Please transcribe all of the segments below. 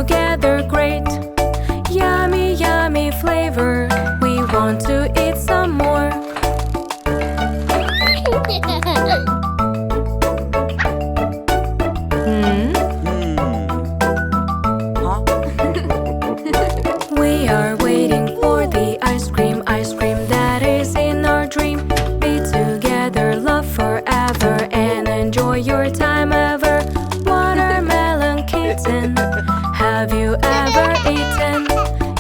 together great. Yummy, yummy flavor. We want to eat some more. We are waiting for the ice cream that is in our dream. Be together, love forever, and enjoy your time ever. Watermelon kitten, have you ever eaten?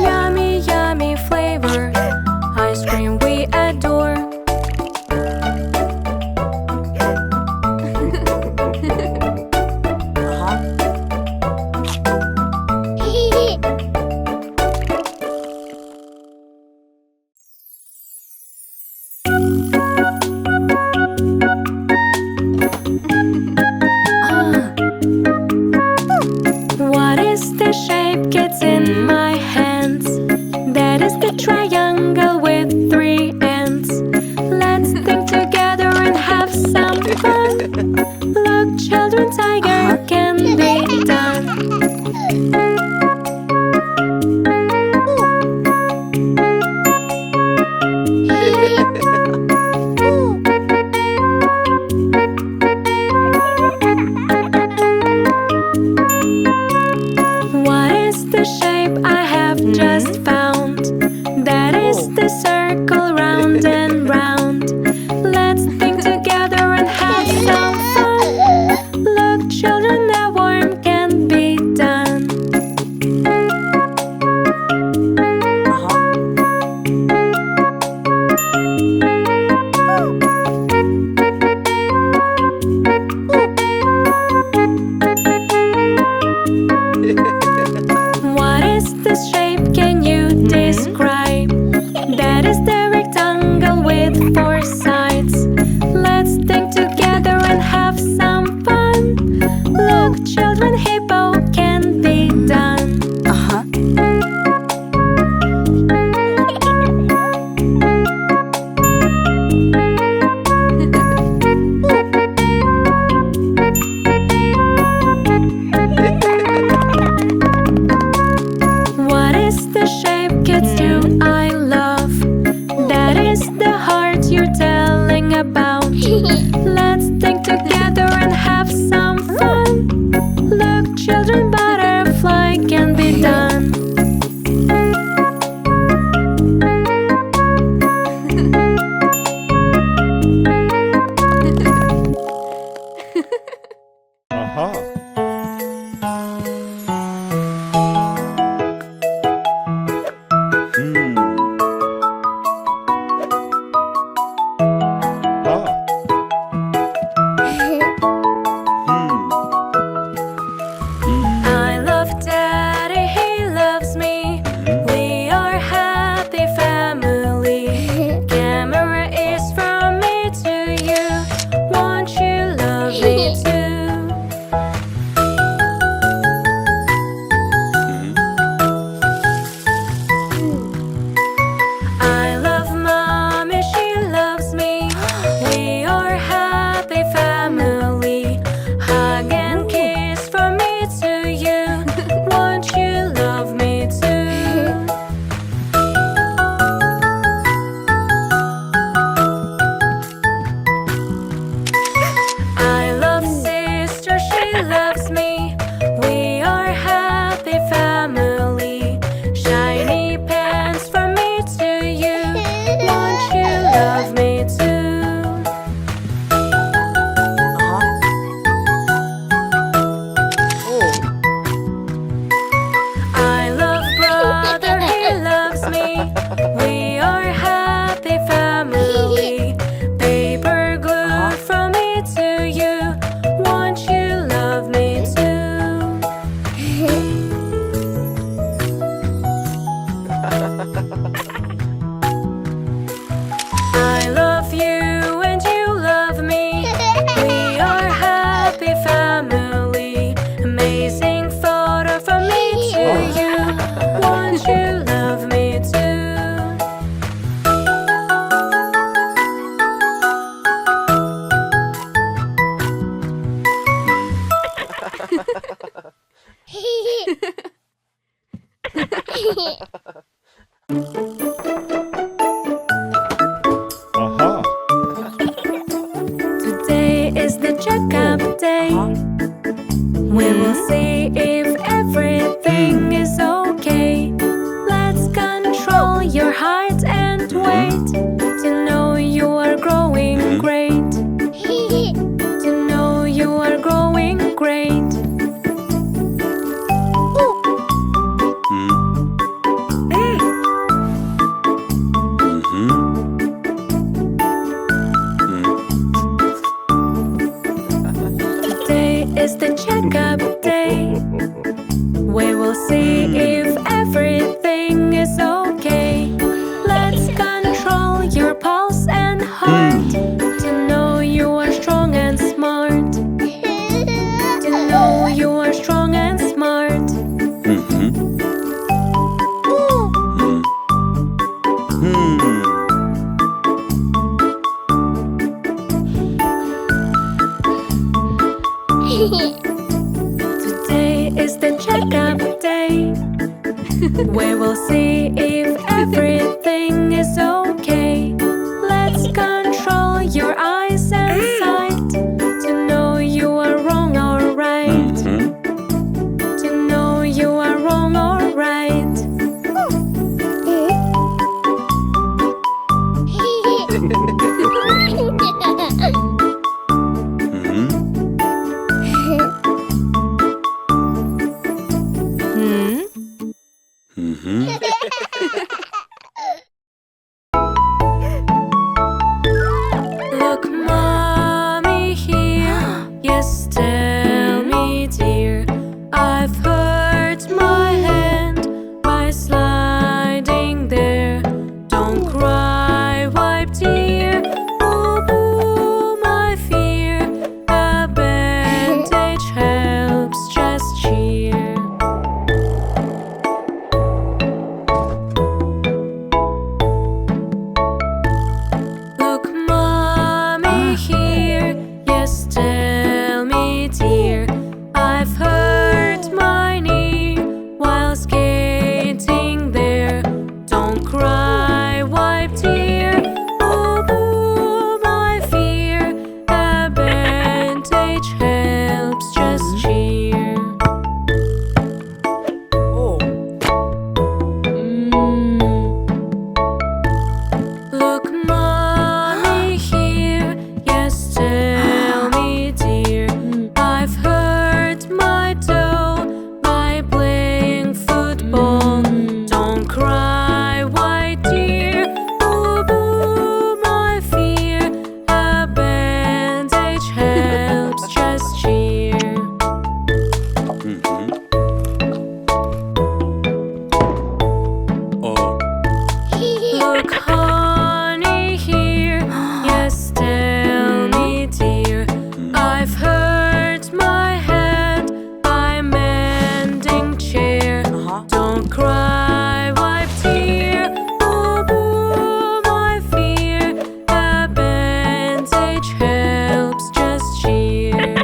Yummy, yummy flavor, ice cream we adore. What is the shape gets in my hands? That is the triangle with 3 ends. Let's think together and have some fun. Look, children, tiger can be done. What is the shape I have just found? That is the circle round and round. Let's think together and have some fun. Look, children, a worm can be done. What is this shape? Can you describe? That is the rectangle with 4 sides. Let's think together and have some fun. Look, children, hippo can be done. What is the shape kids do I love? That is the heart you're telling about. Let's think together and have some fun. Look, children, butterfly can be done. I love Daddy, he loves me. We are happy family. Camera is from me to you. Won't you love me too? I love Mommy, she loves me. We are happy family. Hug and kiss from me to you. Won't you love me too? I love sister, she loves me. We are happy family. Shiny pants from me to you. Won't you love me too? I love brother, he loves me. We are happy family. Paper glue from me to you. Won't you love me too? I love you and you love me. We are happy family. Amazing photo from me to you. Won't you love me too? Aha. Today is the checkup day. We will see if everything is okay. Let's control your heart and weight to know you are growing great. To know you are growing great. Today is the checkup day. We will see if everything is okay. Let's control your pulse and heart to know you are strong and smart. To know you are strong and smart. Today is the checkup day. We will see if everything is okay. Let's control your eyes and sight to know you are wrong or right. To know you are wrong or right. Look, mommy here. Yes, tell me, dear. I've hurt my hand by sliding there. Don't cry, wipe, dear. Boo, boo, my fear. A bandage helps, just cheer. Look, mommy here. Yes, tell me, dear. I've hurt my knee while skating there. Don't cry, wipe, dear. Boo, boo, my fear. A bandage helps, just cheer. Look, mommy here. Yes, tell me, dear. I've hurt my toe by playing football. Don't cry, white dear. Boo, boo, my fear. A bandage helps, just cheer. Look, honey here. Yes, tell me, dear. I've hurt my hand by mending chair. Don't cry, wipe, tear. Boo, boo, my fear. A bandage helps, just cheer.